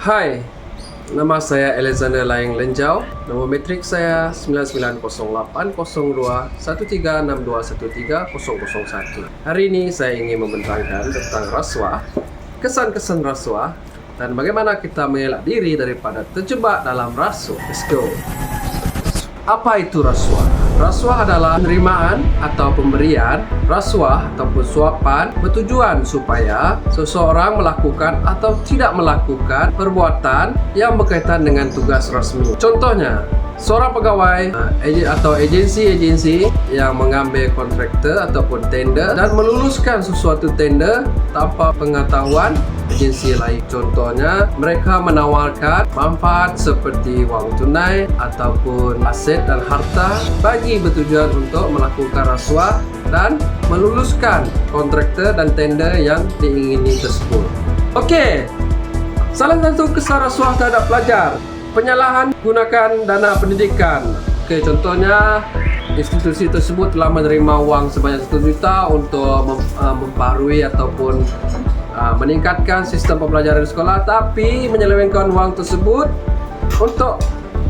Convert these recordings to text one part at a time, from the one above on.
Hai, nama saya Alexander Laing Lenjau. Nombor metrik saya 9908021362130001. Hari ini saya ingin membentangkan tentang rasuah, kesan-kesan rasuah, dan bagaimana kita mengelak diri daripada terjebak dalam rasuah. Let's go. Apa itu rasuah? Rasuah adalah penerimaan atau pemberian rasuah ataupun suapan bertujuan supaya seseorang melakukan atau tidak melakukan perbuatan yang berkaitan dengan tugas rasmi. Contohnya, seorang pegawai atau agensi yang mengambil kontraktor ataupun tender dan meluluskan sesuatu tender tanpa pengetahuan agensi lain. Contohnya, mereka menawarkan manfaat seperti wang tunai ataupun aset dan harta bagi bertujuan untuk melakukan rasuah dan meluluskan kontraktor dan tender yang diingini tersebut. Okey, salah satu kesan rasuah terhadap pelajar, penyalahan gunakan dana pendidikan. Okey, contohnya institusi tersebut telah menerima wang sebanyak 1 juta untuk memperbarui ataupun meningkatkan sistem pembelajaran di sekolah, tapi menyelewengkan wang tersebut untuk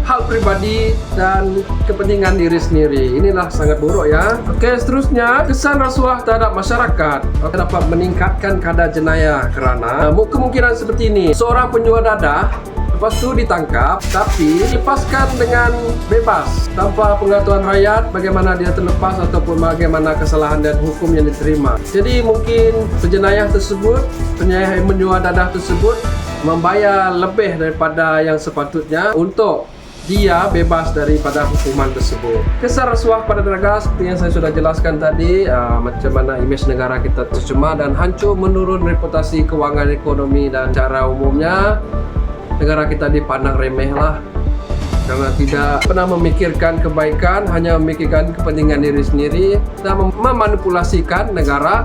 hal pribadi dan kepentingan diri sendiri. Inilah sangat buruk ya. Okey, seterusnya, kesan rasuah terhadap masyarakat dapat meningkatkan kadar jenayah kerana kemungkinan seperti ini. Seorang penjual dadah lepas tu ditangkap tapi dilepaskan dengan bebas tanpa pengetahuan rakyat bagaimana dia terlepas ataupun bagaimana kesalahan dan hukum yang diterima. Jadi mungkin penjenayah tersebut, penjenayah yang menjual dadah tersebut membayar lebih daripada yang sepatutnya untuk dia bebas daripada hukuman tersebut. Kesan rasuah pada negara seperti yang saya sudah jelaskan tadi, macam mana imej negara kita tercemar dan hancur menurun reputasi kewangan ekonomi, dan cara umumnya negara kita dipandang remeh lah karena tidak pernah memikirkan kebaikan, hanya memikirkan kepentingan diri sendiri dan memanipulasikan negara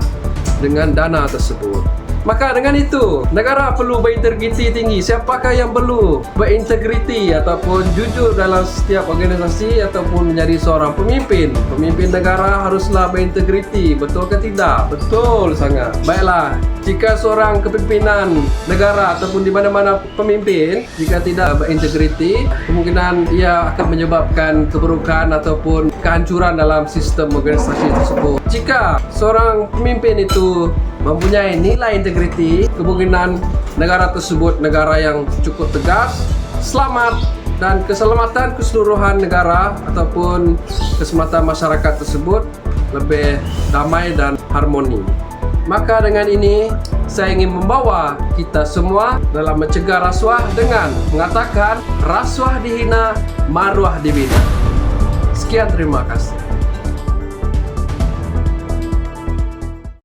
dengan dana tersebut. Maka dengan itu, negara perlu berintegriti tinggi. Siapakah yang perlu berintegriti ataupun jujur dalam setiap organisasi ataupun menjadi seorang pemimpin? Pemimpin negara haruslah berintegriti. Betul ke tidak? Betul sangat. Baiklah, jika seorang kepimpinan negara ataupun di mana-mana pemimpin jika tidak berintegriti, kemungkinan ia akan menyebabkan keburukan ataupun kehancuran dalam sistem organisasi tersebut. Jika seorang pemimpin itu mempunyai nilai integriti, kemungkinan negara tersebut negara yang cukup tegas, selamat, dan keselamatan keseluruhan negara ataupun keselamatan masyarakat tersebut lebih damai dan harmoni. Maka dengan ini saya ingin membawa kita semua dalam mencegah rasuah dengan mengatakan rasuah dihina, maruah dibina. Sekian, terima kasih.